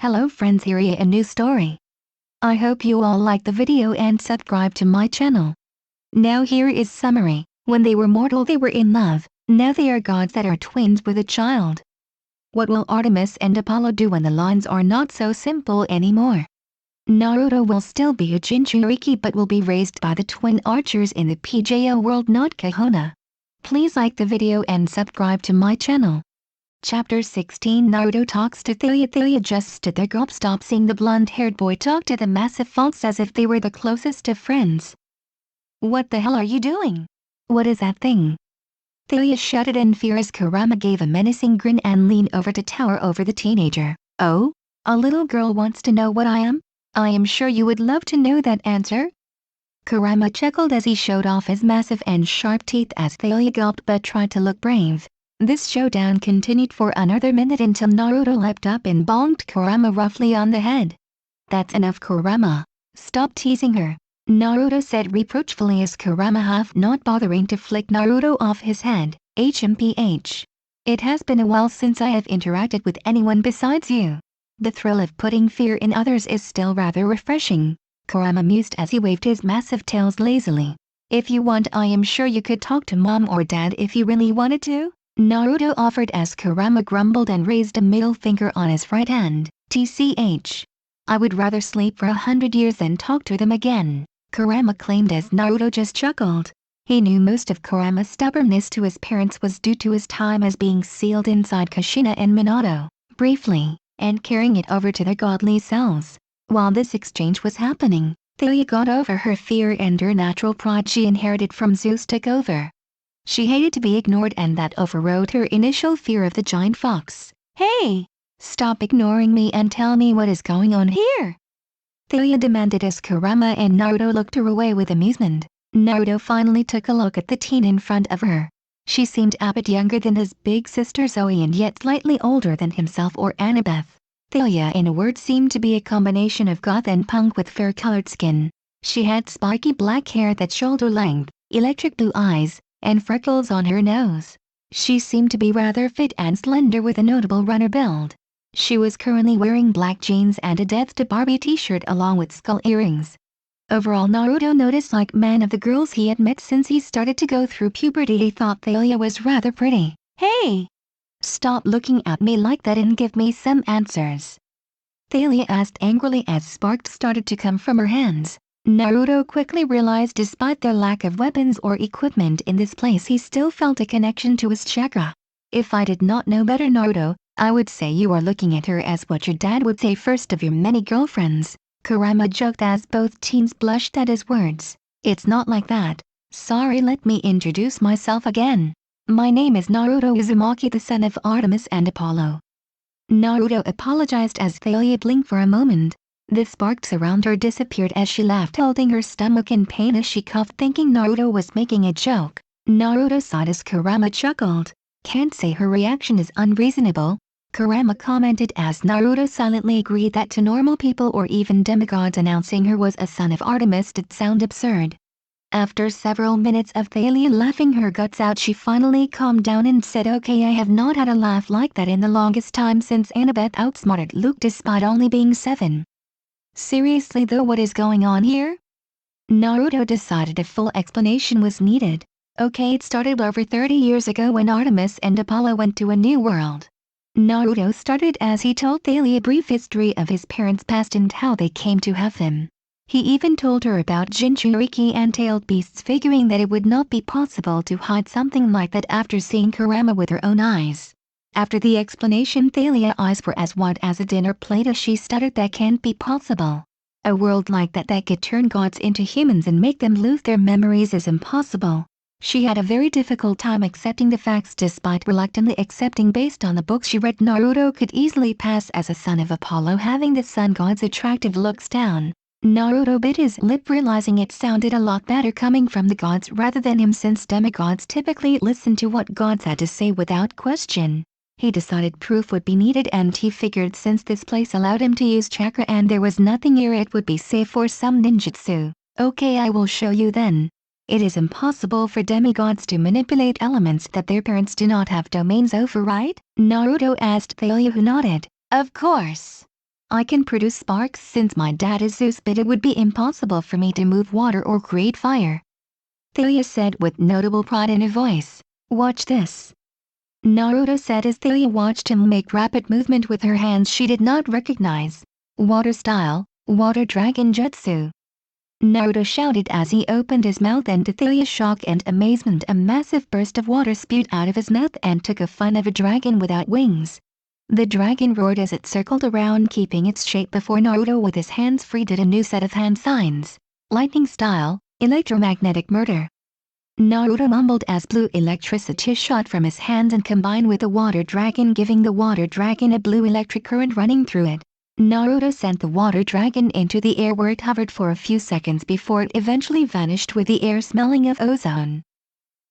Hello friends, here is a new story. I hope you all like the video and subscribe to my channel. Now here is summary. When they were mortal they were in love, now they are gods that are twins with a child. What will Artemis and Apollo do when the lines are not so simple anymore? Naruto will still be a Jinchuriki but will be raised by the twin archers in the PJO world, not Kahona. Please like the video and subscribe to my channel. Chapter 16 Naruto talks to Thalia. Thalia just stood there gobstopped seeing the blonde-haired boy talk to the massive fox as if they were the closest of friends. What the hell are you doing? What is that thing? Thalia shouted in fear as Kurama gave a menacing grin and leaned over to tower over the teenager. Oh? A little girl wants to know what I am? I am sure you would love to know that answer. Kurama chuckled as he showed off his massive and sharp teeth as Thalia gulped but tried to look brave. This showdown continued for another minute until Naruto leapt up and bonked Kurama roughly on the head. That's enough, Kurama. Stop teasing her, Naruto said reproachfully as Kurama half not bothering to flick Naruto off his head. HMPH. It has been a while since I have interacted with anyone besides you. The thrill of putting fear in others is still rather refreshing, Kurama mused as he waved his massive tails lazily. If you want, I am sure you could talk to mom or dad if you really wanted to, Naruto offered as Kurama grumbled and raised a middle finger on his right hand. TCH. I would rather sleep for 100 years than talk to them again, Kurama claimed as Naruto just chuckled. He knew most of Kurama's stubbornness to his parents was due to his time as being sealed inside Kushina and Minato, briefly, and carrying it over to their godly selves. While this exchange was happening, Thalia got over her fear and her natural pride she inherited from Zeus took over. She hated to be ignored and that overrode her initial fear of the giant fox. Hey! Stop ignoring me and tell me what is going on here! Thalia demanded as Kurama and Naruto looked her away with amusement. Naruto finally took a look at the teen in front of her. She seemed a bit younger than his big sister Zoe and yet slightly older than himself or Annabeth. Thalia in a word seemed to be a combination of goth and punk with fair-colored skin. She had sparky black hair that's shoulder-length, electric blue eyes, and freckles on her nose. She seemed to be rather fit and slender with a notable runner build. She was currently wearing black jeans and a Death to Barbie t-shirt along with skull earrings. Overall, Naruto noticed like man of the girls he had met since he started to go through puberty, he thought Thalia was rather pretty. Hey! Stop looking at me like that and give me some answers, Thalia asked angrily as sparks started to come from her hands. Naruto quickly realized despite their lack of weapons or equipment in this place he still felt a connection to his chakra. If I did not know better, Naruto, I would say you are looking at her as what your dad would say first of your many girlfriends, Kurama joked as both teens blushed at his words. It's not like that. Sorry, let me introduce myself again. My name is Naruto Uzumaki, the son of Artemis and Apollo. Naruto apologized as Thalia blinked for a moment. The sparks around her disappeared as she laughed, holding her stomach in pain as she coughed, thinking Naruto was making a joke. Naruto sighed as Kurama chuckled. Can't say her reaction is unreasonable, Kurama commented as Naruto silently agreed that to normal people or even demigods announcing her was a son of Artemis did sound absurd. After several minutes of Thalia laughing her guts out, she finally calmed down and said, okay, I have not had a laugh like that in the longest time since Annabeth outsmarted Luke despite only being 7. Seriously though, what is going on here? Naruto decided a full explanation was needed. Okay, it started over 30 years ago when Artemis and Apollo went to a new world. Naruto started as he told Thalia a brief history of his parents' past and how they came to have him. He even told her about Jinchuriki and tailed beasts, figuring that it would not be possible to hide something like that after seeing Kurama with her own eyes. After the explanation, Thalia's eyes were as wide as a dinner plate as she stuttered, that can't be possible. A world like that could turn gods into humans and make them lose their memories is impossible. She had a very difficult time accepting the facts despite reluctantly accepting based on the books she read. Naruto could easily pass as a son of Apollo, having the sun god's attractive looks down. Naruto bit his lip, realizing it sounded a lot better coming from the gods rather than him, since demigods typically listen to what gods had to say without question. He decided proof would be needed and he figured since this place allowed him to use chakra and there was nothing here, it would be safe for some ninjutsu. Okay, I will show you then. It is impossible for demigods to manipulate elements that their parents do not have domains over, right? Naruto asked Thalia, who nodded. Of course. I can produce sparks since my dad is Zeus, but it would be impossible for me to move water or create fire," Thalia said with notable pride in her voice. "Watch this," Naruto said as Thalia watched him make rapid movement with her hands she did not recognize. "Water style, water dragon jutsu," Naruto shouted as he opened his mouth, and to Thalia's shock and amazement a massive burst of water spewed out of his mouth and took a form of a dragon without wings. The dragon roared as it circled around, keeping its shape before Naruto with his hands free did a new set of hand signs. "Lightning style, electromagnetic murder," Naruto mumbled as blue electricity shot from his hands and combined with the water dragon, giving the water dragon a blue electric current running through it. Naruto sent the water dragon into the air where it hovered for a few seconds before it eventually vanished with the air smelling of ozone.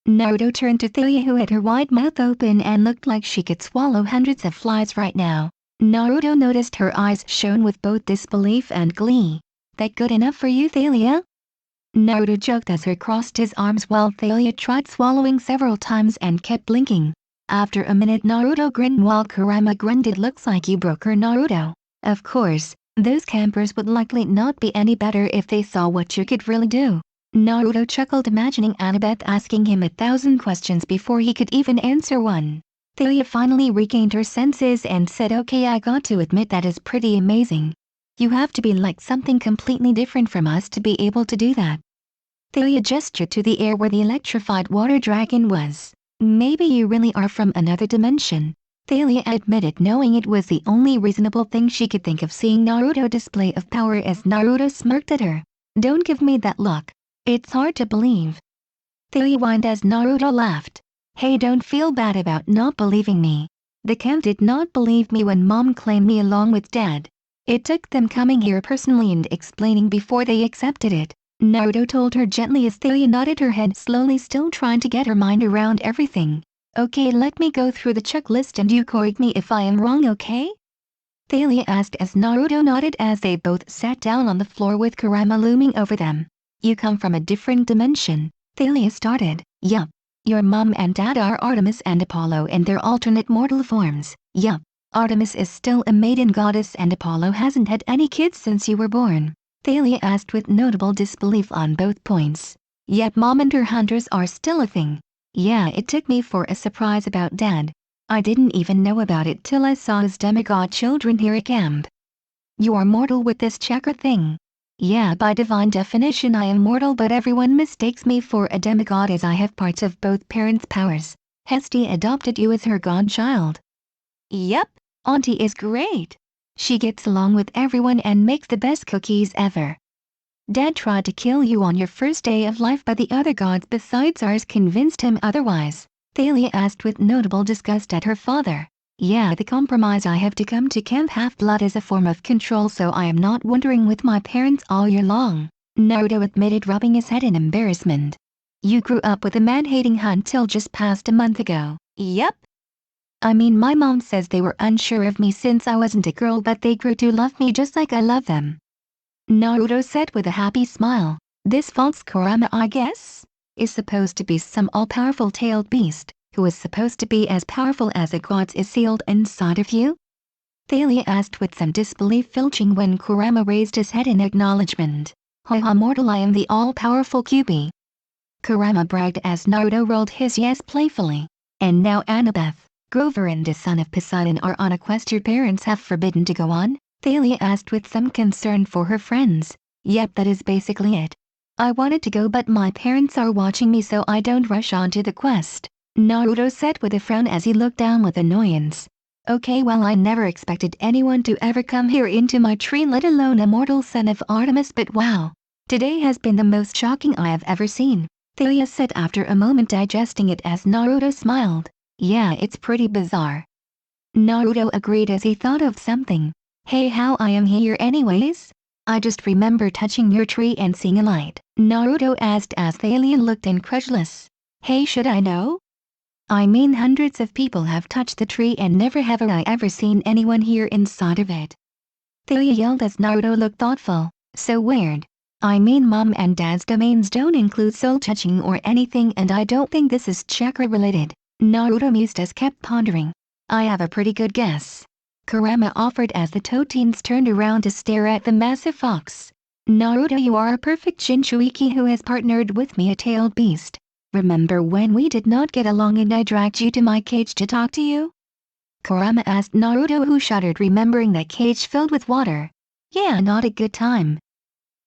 Naruto turned to Thalia, who had her wide mouth open and looked like she could swallow hundreds of flies right now. Naruto noticed her eyes shone with both disbelief and glee. "That good enough for you, Thalia?" Naruto joked as he crossed his arms while Thalia tried swallowing several times and kept blinking. After a minute Naruto grinned while Kurama grunted. "Looks like you broke her, Naruto." Of course, those campers would likely not be any better if they saw what you could really do. Naruto chuckled, imagining Annabeth asking him 1,000 questions before he could even answer one. Thalia finally regained her senses and said, "Okay, I got to admit that is pretty amazing. You have to be like something completely different from us to be able to do that." Thalia gestured to the air where the electrified water dragon was. "Maybe you really are from another dimension," Thalia admitted, knowing it was the only reasonable thing she could think of, seeing Naruto's display of power as Naruto smirked at her. "Don't give me that look. It's hard to believe," Thalia whined as Naruto laughed. "Hey, don't feel bad about not believing me. The camp did not believe me when Mom claimed me along with Dad. It took them coming here personally and explaining before they accepted it," Naruto told her gently as Thalia nodded her head slowly, still trying to get her mind around everything. "Okay, let me go through the checklist and you correct me if I am wrong, okay?" Thalia asked as Naruto nodded as they both sat down on the floor with Kurama looming over them. "You come from a different dimension," Thalia started. "Yup. Your mom and dad are Artemis and Apollo in their alternate mortal forms." "Yup. Artemis is still a maiden goddess and Apollo hasn't had any kids since you were born," Thalia asked with notable disbelief on both points. "Yet Mom and her hunters are still a thing." "Yeah, it took me for a surprise about Dad. I didn't even know about it till I saw his demigod children here at camp." "You're mortal with this chakra thing?" "Yeah, by divine definition I am mortal, but everyone mistakes me for a demigod as I have parts of both parents' powers. Hestia adopted you as her godchild." "Yep, Auntie is great. She gets along with everyone and makes the best cookies ever." "Dad tried to kill you on your first day of life, but the other gods besides ours convinced him otherwise," Thalia asked with notable disgust at her father. "Yeah, the compromise I have to come to Camp Half-Blood is a form of control, so I am not wandering with my parents all year long," Naruto admitted, rubbing his head in embarrassment. "You grew up with a man-hating hunt till just past a month ago." "Yep. I mean, my mom says they were unsure of me since I wasn't a girl, but they grew to love me just like I love them," Naruto said with a happy smile. "This false Kurama, I guess, is supposed to be some all-powerful tailed beast, who is supposed to be as powerful as a god, is sealed inside of you?" Thalia asked with some disbelief filching when Kurama raised his head in acknowledgement. "Haha, mortal, I am the all-powerful Kyuubi," Kurama bragged as Naruto rolled his yes playfully. "And now Annabeth, Grover and the son of Poseidon are on a quest your parents have forbidden to go on?" Thalia asked with some concern for her friends. "Yep, that is basically it. I wanted to go but my parents are watching me so I don't rush onto the quest," Naruto said with a frown as he looked down with annoyance. "Okay, well, I never expected anyone to ever come here into my tree, let alone a mortal son of Artemis, but wow. Today has been the most shocking I have ever seen," Thalia said after a moment, digesting it as Naruto smiled. "Yeah, it's pretty bizarre." Naruto agreed as he thought of something. "Hey, how I am here anyways? I just remember touching your tree and seeing a light," Naruto asked as Thalia looked incredulous. "Hey, should I know? I mean, hundreds of people have touched the tree and never have I ever seen anyone here inside of it," Thalia yelled as Naruto looked thoughtful. "So weird. I mean, Mom and Dad's domains don't include soul touching or anything, and I don't think this is chakra related," Naruto mused as kept pondering. "I have a pretty good guess. Kurama offered as the Toteens turned around to stare at the massive fox. Naruto, you are a perfect Jinchuiki who has partnered with me, a tailed beast. Remember when we did not get along and I dragged you to my cage to talk to you? Kurama asked Naruto, who shuddered remembering that cage filled with water. Yeah, not a good time.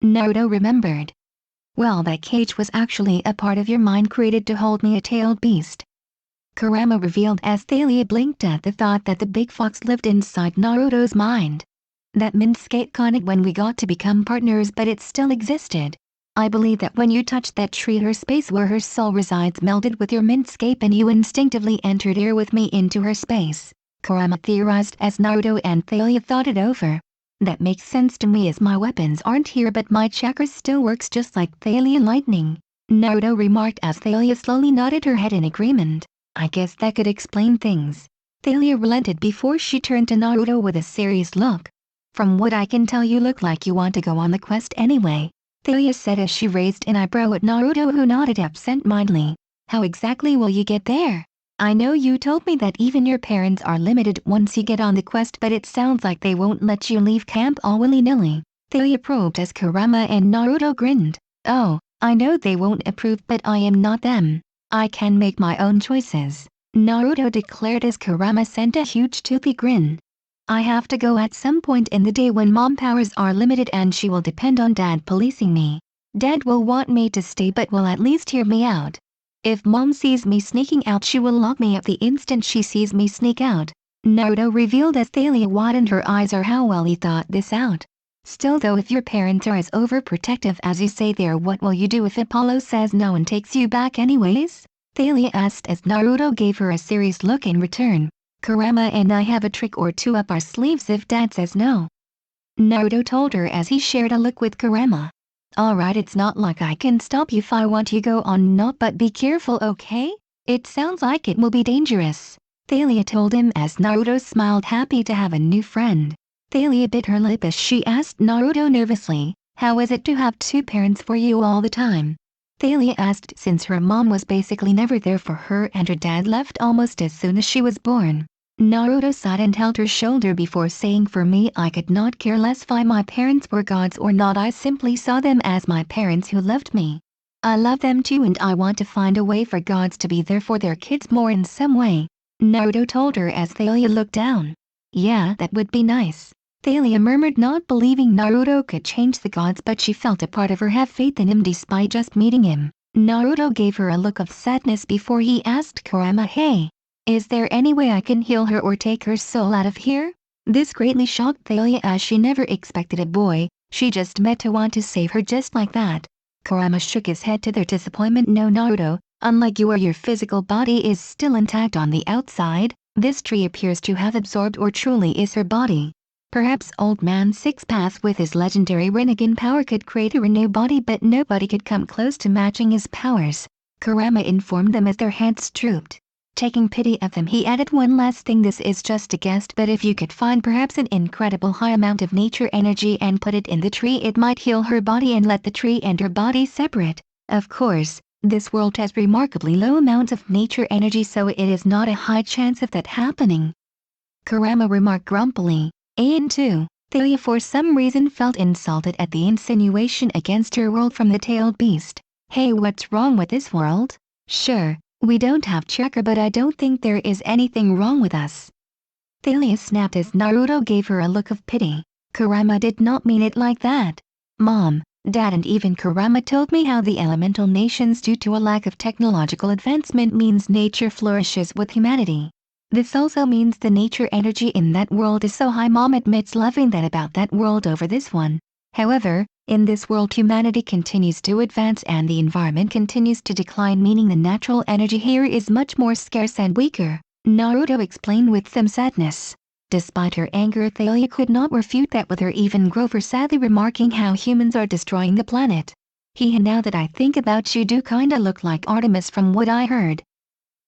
Naruto remembered. Well, that cage was actually a part of your mind created to hold me, a tailed beast. Kurama revealed as Thalia blinked at the thought that the big fox lived inside Naruto's mind. That meant iconic when we got to become partners, but it still existed. I believe that when you touched that tree, her space where her soul resides melted with your mindscape and you instinctively entered here with me into her space, Kurama theorized as Naruto and Thalia thought it over. That makes sense to me as my weapons aren't here but my chakra still works just like Thalia lightning, Naruto remarked as Thalia slowly nodded her head in agreement. I guess that could explain things. Thalia relented before she turned to Naruto with a serious look. From what I can tell, you look like you want to go on the quest anyway, Thalia said as she raised an eyebrow at Naruto, who nodded absent-mindedly. How exactly will you get there? I know you told me that even your parents are limited once you get on the quest, but it sounds like they won't let you leave camp all willy-nilly, Thalia probed as Kurama and Naruto grinned. Oh, I know they won't approve, but I am not them. I can make my own choices, Naruto declared as Kurama sent a huge toothy grin. I have to go at some point in the day when mom powers are limited and she will depend on dad policing me. Dad will want me to stay but will at least hear me out. If mom sees me sneaking out, she will lock me up the instant she sees me sneak out, Naruto revealed as Thalia widened her eyes. Or how well he thought this out. Still though, if your parents are as overprotective as you say they are, what will you do if Apollo says no and takes you back anyways? Thalia asked as Naruto gave her a serious look in return. Kurama and I have a trick or two up our sleeves if dad says no, Naruto told her as he shared a look with Kurama. Alright, it's not like I can stop you if I want you go on, not, but be careful, okay? It sounds like it will be dangerous, Thalia told him as Naruto smiled, happy to have a new friend. Thalia bit her lip as she asked Naruto nervously, how is it to have two parents for you all the time? Thalia asked since her mom was basically never there for her and her dad left almost as soon as she was born. Naruto sighed and held her shoulder before saying, for me, I could not care less if my parents were gods or not. I simply saw them as my parents who loved me. I love them too and I want to find a way for gods to be there for their kids more in some way, Naruto told her as Thalia looked down. Yeah, that would be nice, Thalia murmured, not believing Naruto could change the gods, but she felt a part of her have faith in him despite just meeting him. Naruto gave her a look of sadness before he asked Kurama, hey, is there any way I can heal her or take her soul out of here? This greatly shocked Thalia as she never expected a boy she just met to want to save her just like that. Kurama shook his head to their disappointment. No, Naruto, unlike you, your physical body is still intact on the outside. This tree appears to have absorbed or truly is her body. Perhaps Old Man Six Paths with his legendary Rinnegan power could create a new body, but nobody could come close to matching his powers, Kurama informed them as their heads drooped. Taking pity of them, he added one last thing, this is just a guess, but if you could find perhaps an incredible high amount of nature energy and put it in the tree, it might heal her body and let the tree and her body separate. Of course, this world has remarkably low amounts of nature energy, so it is not a high chance of that happening, Kurama remarked grumpily. And too, Thalia for some reason felt insulted at the insinuation against her world from the tailed beast. Hey, what's wrong with this world? Sure, we don't have chakra, but I don't think there is anything wrong with us, Thalia snapped as Naruto gave her a look of pity. Kurama did not mean it like that. Mom, Dad and even Kurama told me how the elemental nations, due to a lack of technological advancement, means nature flourishes with humanity. This also means the nature energy in that world is so high. Mom admits loving that about that world over this one. However, in this world humanity continues to advance and the environment continues to decline, meaning the natural energy here is much more scarce and weaker, Naruto explained with some sadness. Despite her anger, Thalia could not refute that with her, even Grover sadly remarking how humans are destroying the planet. Now that I think about, you do kinda look like Artemis from what I heard,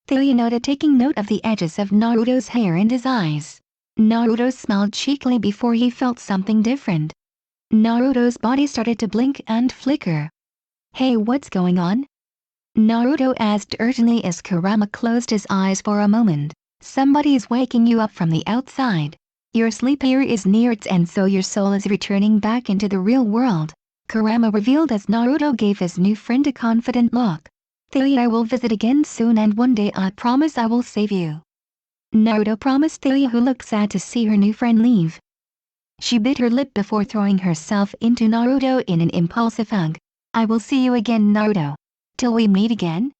Thalia noted, taking note of the edges of Naruto's hair and his eyes. Naruto smiled cheekily before he felt something different. Naruto's body started to blink and flicker. Hey, what's going on? Naruto asked urgently as Kurama closed his eyes for a moment. Somebody's waking you up from the outside. Your sleep here is near its end, so your soul is returning back into the real world, Kurama revealed as Naruto gave his new friend a confident look. Thalia, I will visit again soon, and one day I promise I will save you. Naruto promised Thalia, who looked sad to see her new friend leave. She bit her lip before throwing herself into Naruto in an impulsive hug. I will see you again, Naruto. Till we meet again?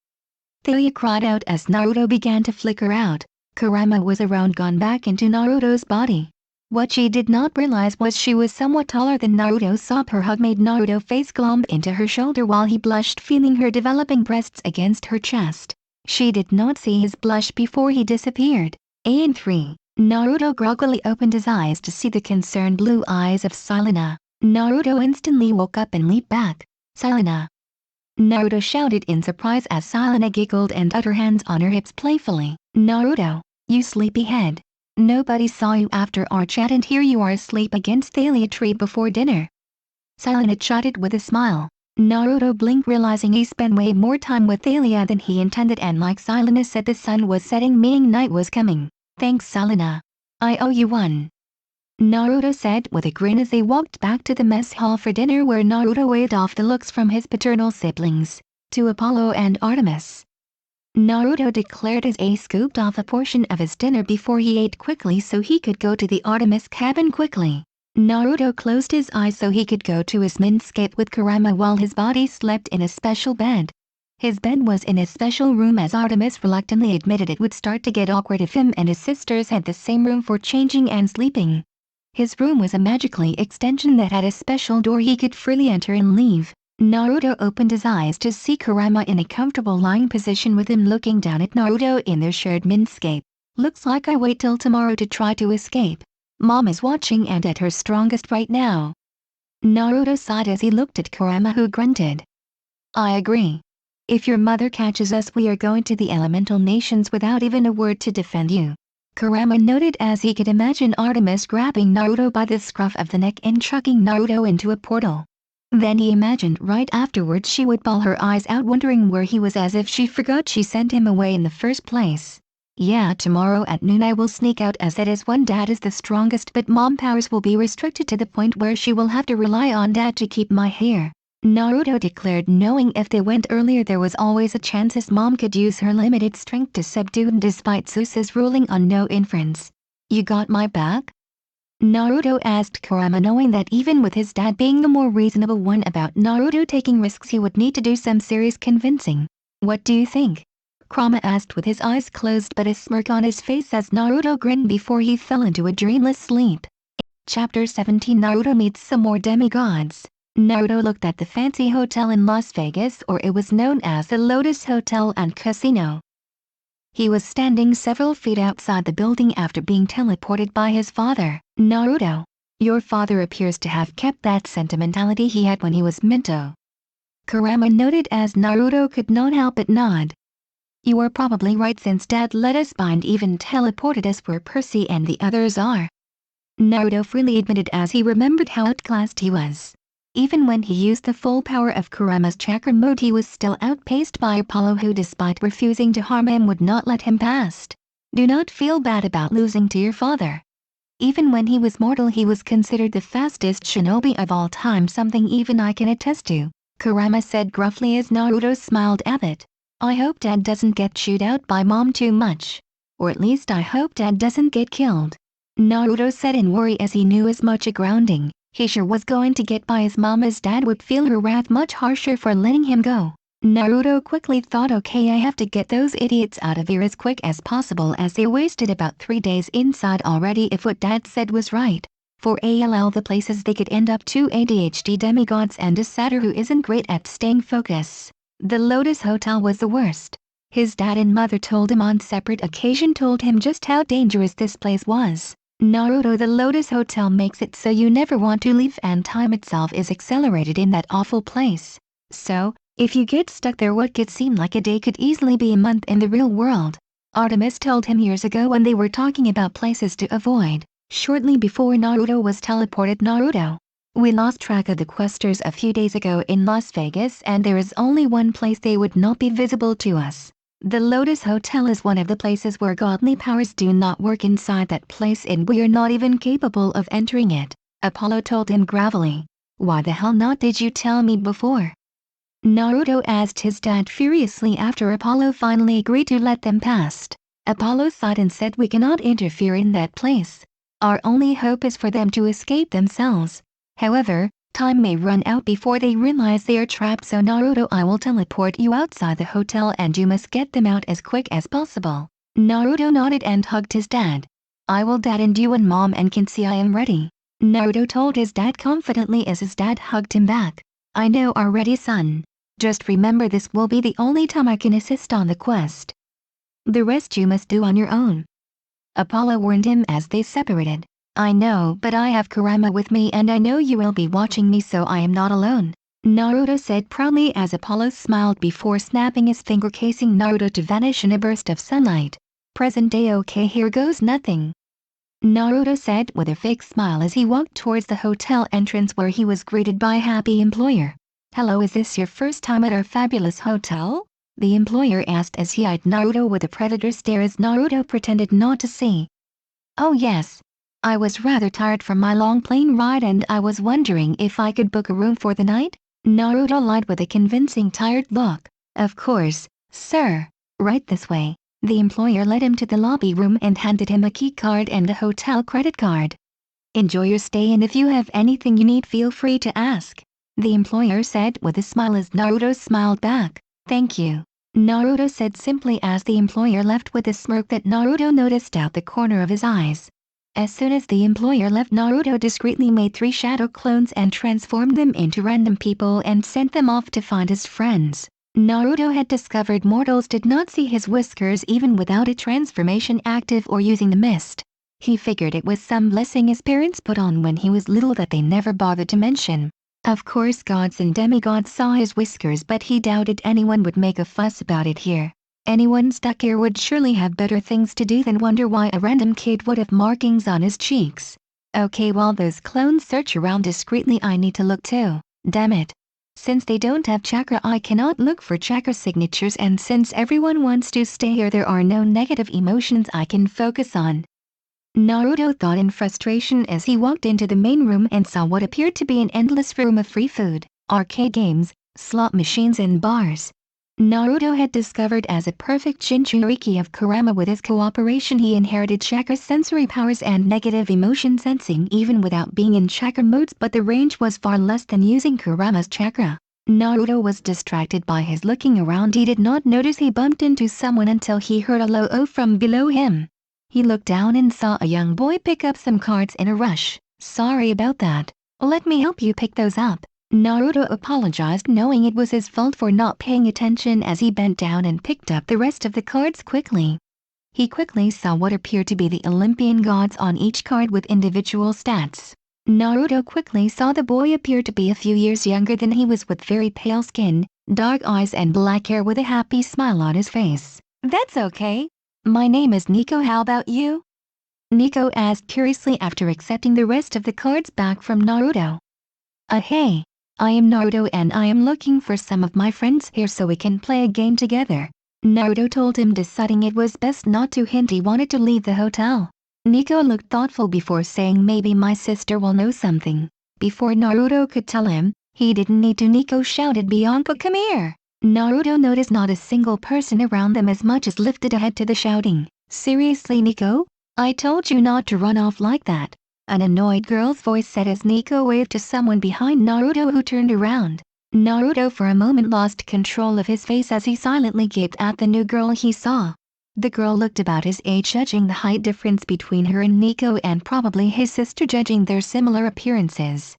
Thalia cried out as Naruto began to flicker out. Kurama was around, gone back into Naruto's body. What she did not realize was she was somewhat taller than Naruto, so her hug made Naruto face glomp into her shoulder while he blushed, feeling her developing breasts against her chest. She did not see his blush before he disappeared. And 3. Naruto groggily opened his eyes to see the concerned blue eyes of Silena. Naruto instantly woke up and leaped back. Silena! Naruto shouted in surprise as Silena giggled and put her hands on her hips playfully. Naruto, you sleepyhead. Nobody saw you after our chat, and here you are asleep against Thalia tree before dinner. Silena chatted with a smile. Naruto blinked, realizing he spent way more time with Thalia than he intended, and like Silena said, the sun was setting, meaning night was coming. Thanks, Silena. I owe you one. Naruto said with a grin as they walked back to the mess hall for dinner, where Naruto waved off the looks from his paternal siblings, to Apollo and Artemis. Naruto declared as he scooped off a portion of his dinner before he ate quickly so he could go to the Artemis cabin quickly. Naruto closed his eyes so he could go to his minscape with Kurama while his body slept in a special bed. His bed was in a special room, as Artemis reluctantly admitted it would start to get awkward if him and his sisters had the same room for changing and sleeping. His room was a magically extension that had a special door he could freely enter and leave. Naruto opened his eyes to see Kurama in a comfortable lying position with him looking down at Naruto in their shared minscape. Looks like I wait till tomorrow to try to escape. Mom is watching and at her strongest right now. Naruto sighed as he looked at Kurama, who grunted. I agree. If your mother catches us, we are going to the elemental nations without even a word to defend you. Kurama noted as he could imagine Artemis grabbing Naruto by the scruff of the neck and chucking Naruto into a portal. Then he imagined right afterwards she would bawl her eyes out, wondering where he was, as if she forgot she sent him away in the first place. Yeah, tomorrow at noon I will sneak out, as that is when Dad is the strongest, but Mom powers will be restricted to the point where she will have to rely on Dad to keep my hair. Naruto declared, knowing if they went earlier there was always a chance his mom could use her limited strength to subdue him, despite Zeus's ruling on no inference. You got my back? Naruto asked Kurama, knowing that even with his dad being the more reasonable one about Naruto taking risks, he would need to do some serious convincing. What do you think? Kurama asked with his eyes closed but a smirk on his face as Naruto grinned before he fell into a dreamless sleep. Chapter 17. Naruto meets some more demigods. Naruto looked at the fancy hotel in Las Vegas, or it was known as the Lotus Hotel and Casino. He was standing several feet outside the building after being teleported by his father. Naruto, your father appears to have kept that sentimentality he had when he was Minto. Kurama noted as Naruto could not help but nod. You are probably right, since Dad let us by and even teleported us where Percy and the others are. Naruto freely admitted as he remembered how outclassed he was. Even when he used the full power of Kurama's chakra mode, he was still outpaced by Apollo, who despite refusing to harm him would not let him past. Do not feel bad about losing to your father. Even when he was mortal, he was considered the fastest shinobi of all time, something even I can attest to, Kurama said gruffly as Naruto smiled at it. I hope Dad doesn't get chewed out by Mom too much. Or at least I hope Dad doesn't get killed. Naruto said in worry, as he knew as much a grounding he sure was going to get by his mom, as Dad would feel her wrath much harsher for letting him go. Naruto quickly thought, okay, I have to get those idiots out of here as quick as possible, as they wasted about 3 days inside already if what Dad said was right. For all the places they could end up, 2 ADHD demigods and a satyr who isn't great at staying focused. The Lotus Hotel was the worst. His dad and mother told him on separate occasion just how dangerous this place was. Naruto, the Lotus Hotel makes it so you never want to leave, and time itself is accelerated in that awful place. So, if you get stuck there, what could seem like a day could easily be a month in the real world. Artemis told him years ago when they were talking about places to avoid, shortly before Naruto was teleported. Naruto, we lost track of the questers a few days ago in Las Vegas, and there is only one place they would not be visible to us. The Lotus Hotel is one of the places where godly powers do not work inside that place, and we are not even capable of entering it, Apollo told him gravelly. Why the hell not did you tell me before? Naruto asked his dad furiously after Apollo finally agreed to let them past. Apollo sighed and said, we cannot interfere in that place. Our only hope is for them to escape themselves. However, time may run out before they realize they are trapped, so Naruto, I will teleport you outside the hotel and you must get them out as quick as possible. Naruto nodded and hugged his dad. I will, dad, and you and mom and can see I am ready, Naruto told his dad confidently as his dad hugged him back. I know already, son. Just remember, this will be the only time I can assist on the quest. The rest you must do on your own, Apollo warned him as they separated. I know, but I have Kurama with me and I know you will be watching me, so I am not alone, Naruto said proudly as Apollo smiled before snapping his finger, casing Naruto to vanish in a burst of sunlight. Present day. Okay, here goes nothing, Naruto said with a fake smile as he walked towards the hotel entrance where he was greeted by a happy employer. Hello, is this your first time at our fabulous hotel? The employer asked as he eyed Naruto with a predator stare as Naruto pretended not to see. Oh yes. I was rather tired from my long plane ride and I was wondering if I could book a room for the night? Naruto lied with a convincing tired look. Of course, sir. Right this way. The employer led him to the lobby room and handed him a key card and a hotel credit card. Enjoy your stay, and if you have anything you need, feel free to ask, the employer said with a smile as Naruto smiled back. Thank you, Naruto said simply as the employer left with a smirk that Naruto noticed out the corner of his eyes. As soon as the employer left, Naruto discreetly made 3 shadow clones and transformed them into random people and sent them off to find his friends. Naruto had discovered mortals did not see his whiskers even without a transformation active or using the mist. He figured it was some blessing his parents put on when he was little that they never bothered to mention. Of course, gods and demigods saw his whiskers, but he doubted anyone would make a fuss about it here. Anyone stuck here would surely have better things to do than wonder why a random kid would have markings on his cheeks. Okay, while those clones search around discreetly, I need to look too. Damn it. Since they don't have chakra, I cannot look for chakra signatures, and since everyone wants to stay here, there are no negative emotions I can focus on, Naruto thought in frustration as he walked into the main room and saw what appeared to be an endless room of free food, arcade games, slot machines and bars. Naruto had discovered as a perfect Jinchuriki of Kurama. With his cooperation, he inherited chakra sensory powers and negative emotion sensing even without being in chakra modes, but the range was far less than using Kurama's chakra. Naruto was distracted by his looking around. He did not notice he bumped into someone until he heard a low "oh" from below him. He looked down and saw a young boy pick up some cards in a rush. Sorry about that. Let me help you pick those up, Naruto apologized, knowing it was his fault for not paying attention as he bent down and picked up the rest of the cards quickly. He quickly saw what appeared to be the Olympian gods on each card with individual stats. Naruto quickly saw the boy appeared to be a few years younger than he was, with very pale skin, dark eyes and black hair, with a happy smile on his face. That's okay. My name is Nico, how about you? Nico asked curiously after accepting the rest of the cards back from Naruto. Hey. I am Naruto and I am looking for some of my friends here so we can play a game together, Naruto told him, deciding it was best not to hint he wanted to leave the hotel. Nico looked thoughtful before saying, maybe my sister will know something. Before Naruto could tell him, he didn't need to. Nico shouted, Bianca, come here! Naruto noticed not a single person around them as much as lifted a head to the shouting. Seriously, Nico? I told you not to run off like that, an annoyed girl's voice said as Nico waved to someone behind Naruto who turned around. Naruto for a moment lost control of his face as he silently gaped at the new girl he saw. The girl looked about his age, judging the height difference between her and Nico, and probably his sister, judging their similar appearances.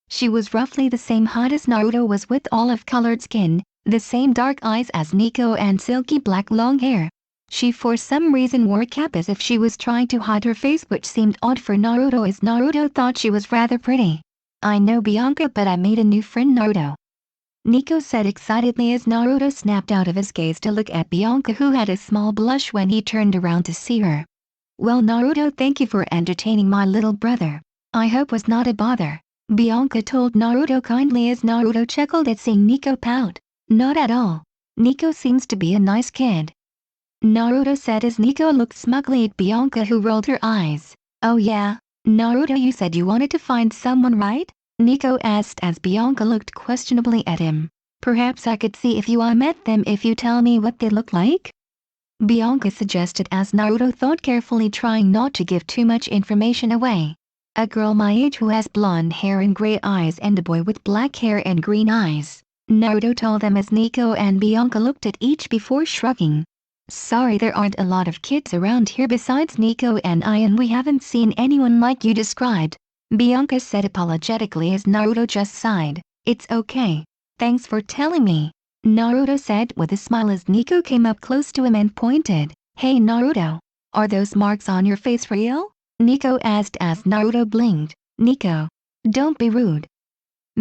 She was roughly the same height as Naruto was, with olive-colored skin, the same dark eyes as Nico, and silky black long hair. She for some reason wore a cap as if she was trying to hide her face, which seemed odd for Naruto as Naruto thought she was rather pretty. I know Bianca, but I made a new friend, Naruto, Nico said excitedly as Naruto snapped out of his gaze to look at Bianca, who had a small blush when he turned around to see her. Well, Naruto, thank you for entertaining my little brother. I hope was not a bother, Bianca told Naruto kindly as Naruto chuckled at seeing Nico pout. Not at all. Nico seems to be a nice kid. Naruto said as Nico looked smugly at Bianca, who rolled her eyes. Oh yeah, Naruto, you said you wanted to find someone, right? Nico asked as Bianca looked questionably at him. Perhaps I could see if I met them if you tell me what they look like? Bianca suggested as Naruto thought carefully, trying not to give too much information away. A girl my age who has blonde hair and gray eyes, and a boy with black hair and green eyes, Naruto told them as Nico and Bianca looked at each before shrugging. Sorry, there aren't a lot of kids around here besides Nico and I, and we haven't seen anyone like you described, Bianca said apologetically as Naruto just sighed. It's okay. Thanks for telling me, Naruto said with a smile as Nico came up close to him and pointed. Hey Naruto, are those marks on your face real? Nico asked as Naruto blinked. Nico, don't be rude,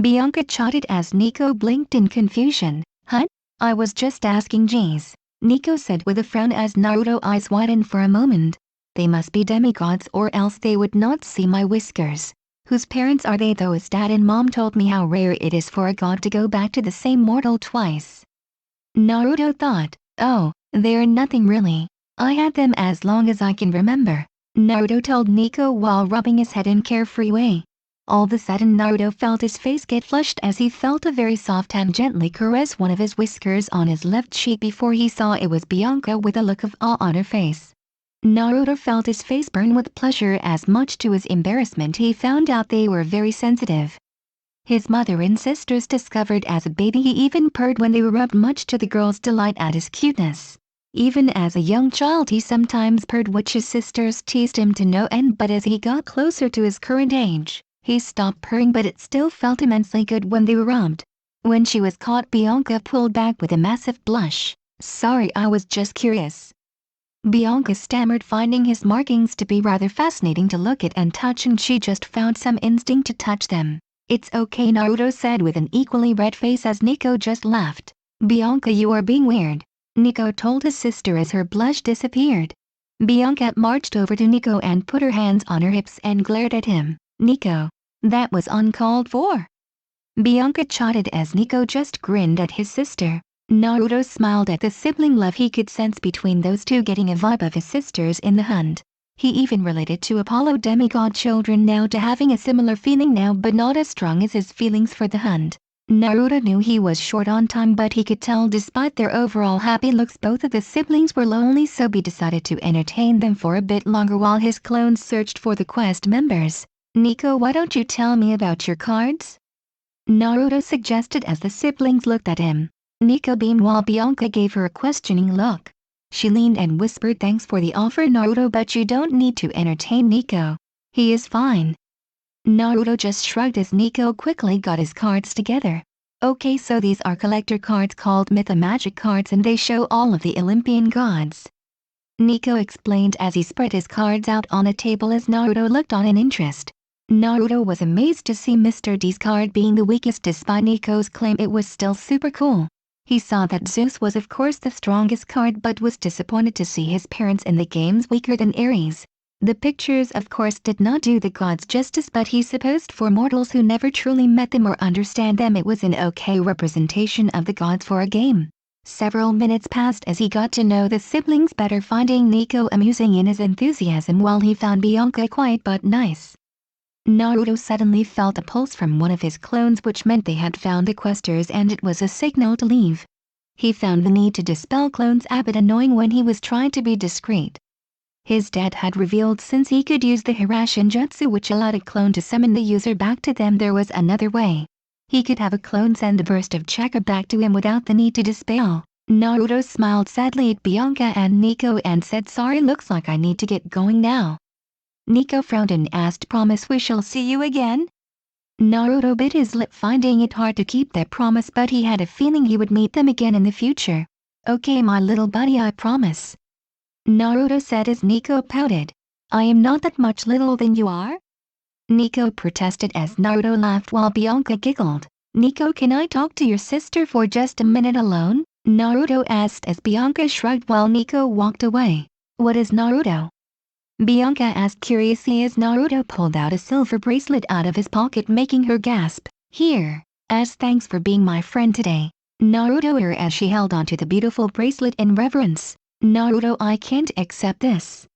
Bianca chided as Nico blinked in confusion. Huh? I was just asking, geez, Nico said with a frown as Naruto's eyes widened for a moment. They must be demigods or else they would not see my whiskers. Whose parents are they though, as dad and mom told me how rare it is for a god to go back to the same mortal twice. Naruto thought, oh, they're nothing really. I had them as long as I can remember, Naruto told Nico while rubbing his head in carefree way. All of a sudden Naruto felt his face get flushed as he felt a very soft hand gently caress one of his whiskers on his left cheek before he saw it was Bianca with a look of awe on her face. Naruto felt his face burn with pleasure as, much to his embarrassment, he found out they were very sensitive. His mother and sisters discovered as a baby he even purred when they were rubbed, much to the girl's delight at his cuteness. Even as a young child he sometimes purred, which his sisters teased him to no end, but as he got closer to his current age, he stopped purring, but it still felt immensely good when they were rubbed. When she was caught, Bianca pulled back with a massive blush. Sorry, I was just curious, Bianca stammered, finding his markings to be rather fascinating to look at and touch, and she just found some instinct to touch them. It's okay, Naruto said with an equally red face as Nico just laughed. Bianca, you are being weird, Nico told his sister as her blush disappeared. Bianca marched over to Nico and put her hands on her hips and glared at him. Nico, that was uncalled for, Bianca chided as Nico just grinned at his sister. Naruto smiled at the sibling love he could sense between those two, getting a vibe of his sisters in the hunt. He even related to Apollo demigod children now, to having a similar feeling now, but not as strong as his feelings for the hunt. Naruto knew he was short on time, but he could tell despite their overall happy looks both of the siblings were lonely, so he decided to entertain them for a bit longer while his clones searched for the quest members. Nico, why don't you tell me about your cards? Naruto suggested as the siblings looked at him. Nico beamed while Bianca gave her a questioning look. She leaned and whispered, thanks for the offer, Naruto, but you don't need to entertain Nico. He is fine. Naruto just shrugged as Nico quickly got his cards together. Okay, so these are collector cards called Mythomagic cards, and they show all of the Olympian gods, Nico explained as he spread his cards out on a table as Naruto looked on in interest. Naruto was amazed to see Mr. D's card being the weakest despite Nico's claim it was still super cool. He saw that Zeus was of course the strongest card, but was disappointed to see his parents in the games weaker than Ares. The pictures of course did not do the gods justice, but he supposed for mortals who never truly met them or understand them it was an okay representation of the gods for a game. Several minutes passed as he got to know the siblings better, finding Nico amusing in his enthusiasm while he found Bianca quiet but nice. Naruto suddenly felt a pulse from one of his clones, which meant they had found the questers and it was a signal to leave. He found the need to dispel clones a bit annoying when he was trying to be discreet. His dad had revealed since he could use the Hirashin Jutsu, which allowed a clone to summon the user back to them, there was another way. He could have a clone send a burst of chakra back to him without the need to dispel. Naruto smiled sadly at Bianca and Nico and said, sorry, looks like I need to get going now. Nico frowned and asked, promise we shall see you again? Naruto bit his lip, finding it hard to keep that promise, but he had a feeling he would meet them again in the future. Okay my little buddy, I promise, Naruto said as Nico pouted. I am not that much little than you are? Nico protested as Naruto laughed while Bianca giggled. Nico, can I talk to your sister for just a minute alone? Naruto asked as Bianca shrugged while Nico walked away. What is Naruto? Bianca asked curiously as Naruto pulled out a silver bracelet out of his pocket, making her gasp. Here, as thanks for being my friend today, Naruto, as she held onto the beautiful bracelet in reverence. Naruto, I can't accept this,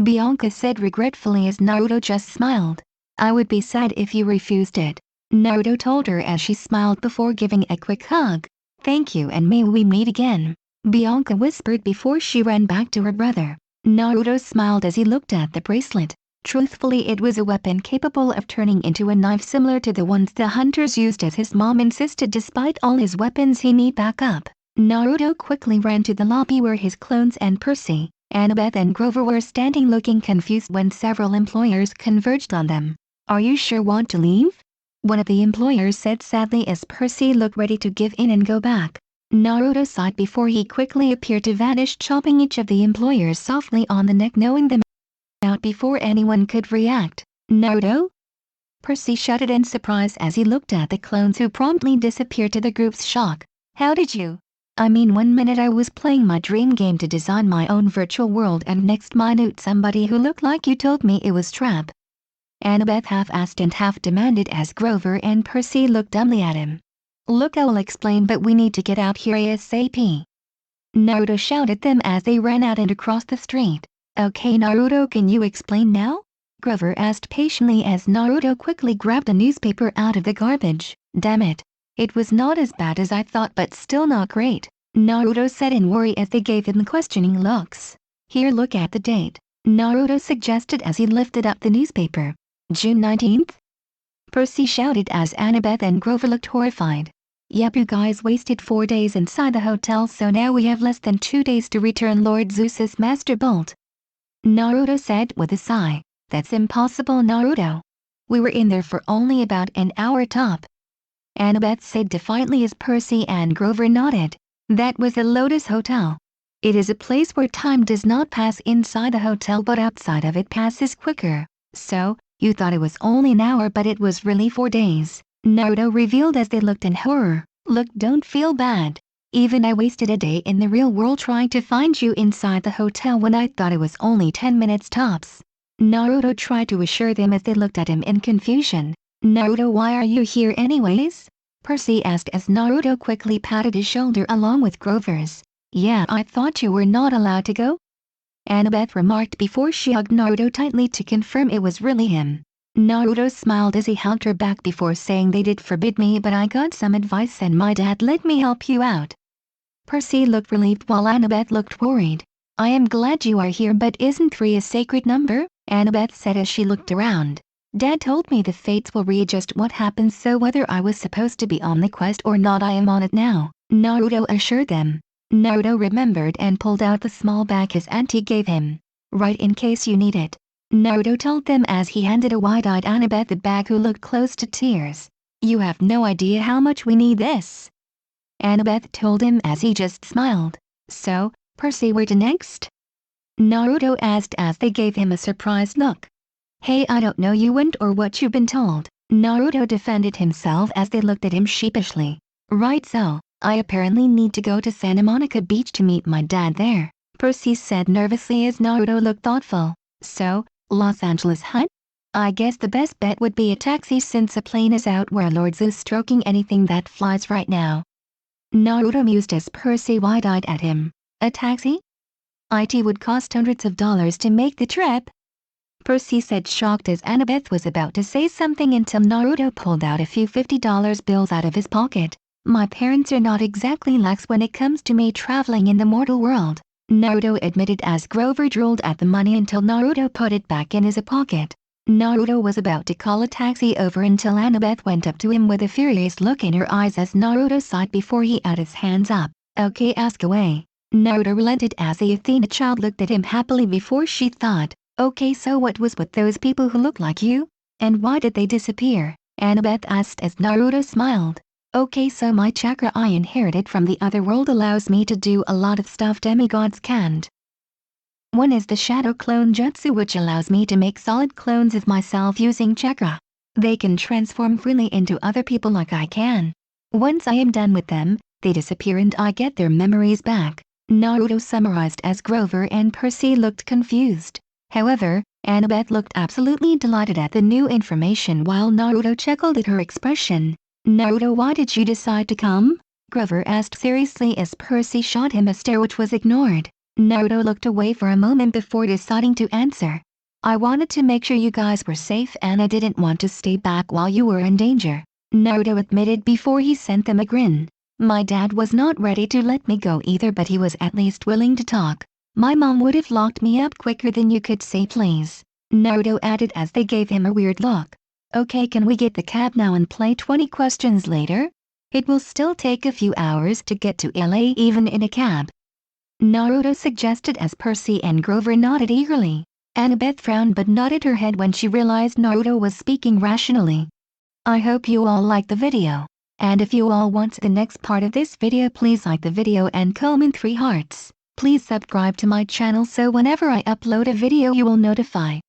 Bianca said regretfully as Naruto just smiled. I would be sad if you refused it, Naruto told her as she smiled before giving a quick hug. Thank you and may we meet again, Bianca whispered before she ran back to her brother. Naruto smiled as he looked at the bracelet. Truthfully, it was a weapon capable of turning into a knife similar to the ones the hunters used, as his mom insisted despite all his weapons he need backup. Naruto quickly ran to the lobby where his clones and Percy, Annabeth and Grover were standing looking confused when several employers converged on them. Are you sure want to leave? One of the employers said sadly as Percy looked ready to give in and go back. Naruto sighed before he quickly appeared to vanish, chopping each of the employers softly on the neck, knowing them out before anyone could react. Naruto? Percy shouted in surprise as he looked at the clones who promptly disappeared to the group's shock. How did you? I mean, 1 minute I was playing my dream game to design my own virtual world and next minute somebody who looked like you told me it was trap. Annabeth half asked and half demanded as Grover and Percy looked dumbly at him. Look, I'll explain, but we need to get out here ASAP, Naruto shouted them as they ran out and across the street. Okay Naruto, can you explain now? Grover asked patiently as Naruto quickly grabbed a newspaper out of the garbage. Damn it. It was not as bad as I thought, but still not great, Naruto said in worry as they gave him questioning looks. Here, look at the date, Naruto suggested as he lifted up the newspaper. June 19th? Percy shouted as Annabeth and Grover looked horrified. Yep, you guys wasted 4 days inside the hotel, so now we have less than 2 days to return Lord Zeus's Master Bolt, Naruto said with a sigh. That's impossible, Naruto. We were in there for only about an hour top, Annabeth said defiantly as Percy and Grover nodded. That was the Lotus Hotel. It is a place where time does not pass inside the hotel but outside of it passes quicker. So, you thought it was only an hour but it was really 4 days, Naruto revealed as they looked in horror. Look, don't feel bad. Even I wasted a day in the real world trying to find you inside the hotel when I thought it was only 10 minutes tops, Naruto tried to assure them as they looked at him in confusion. Naruto, why are you here anyways? Percy asked as Naruto quickly patted his shoulder along with Grover's. Yeah, I thought you were not allowed to go, Annabeth remarked before she hugged Naruto tightly to confirm it was really him. Naruto smiled as he hugged her back before saying, they did forbid me, but I got some advice and my dad let me help you out. Percy looked relieved while Annabeth looked worried. I am glad you are here, but isn't 3 a sacred number? Annabeth said as she looked around. Dad told me the fates will readjust what happens, so whether I was supposed to be on the quest or not, I am on it now, Naruto assured them. Naruto remembered and pulled out the small bag his auntie gave him. Right, in case you need it, Naruto told them as he handed a wide-eyed Annabeth the bag, who looked close to tears. You have no idea how much we need this, Annabeth told him as he just smiled. So, Percy, where to next? Naruto asked as they gave him a surprised look. Hey, I don't know you went or what you've been told, Naruto defended himself as they looked at him sheepishly. Right, so, I apparently need to go to Santa Monica Beach to meet my dad there, Percy said nervously as Naruto looked thoughtful. So, Los Angeles, huh? I guess the best bet would be a taxi since a plane is out where Lord Zeus stroking anything that flies right now, Naruto mused as Percy wide-eyed at him. A taxi? It would cost hundreds of dollars to make the trip, Percy said, shocked as Annabeth was about to say something until Naruto pulled out a few $50 bills out of his pocket. My parents are not exactly lax when it comes to me traveling in the mortal world, Naruto admitted as Grover drooled at the money until Naruto put it back in his pocket. Naruto was about to call a taxi over until Annabeth went up to him with a furious look in her eyes as Naruto sighed before he had his hands up. Okay, ask away, Naruto relented as the Athena child looked at him happily before she thought. Okay, so what was with those people who look like you? And why did they disappear? Annabeth asked as Naruto smiled. Okay, so my chakra I inherited from the other world allows me to do a lot of stuff demigods can't. One is the shadow clone jutsu, which allows me to make solid clones of myself using chakra. They can transform freely into other people like I can. Once I am done with them, they disappear and I get their memories back, Naruto summarized as Grover and Percy looked confused. However, Annabeth looked absolutely delighted at the new information while Naruto chuckled at her expression. Naruto, why did you decide to come? Grover asked seriously as Percy shot him a stare which was ignored. Naruto looked away for a moment before deciding to answer. I wanted to make sure you guys were safe and I didn't want to stay back while you were in danger, Naruto admitted before he sent them a grin. My dad was not ready to let me go either, but he was at least willing to talk. My mom would have locked me up quicker than you could say please, Naruto added as they gave him a weird look. Okay, can we get the cab now and play 20 questions later? It will still take a few hours to get to LA even in a cab, Naruto suggested as Percy and Grover nodded eagerly. Annabeth frowned but nodded her head when she realized Naruto was speaking rationally. I hope you all liked the video. And if you all want the next part of this video, please like the video and comment 3 hearts. Please subscribe to my channel so whenever I upload a video you will notify.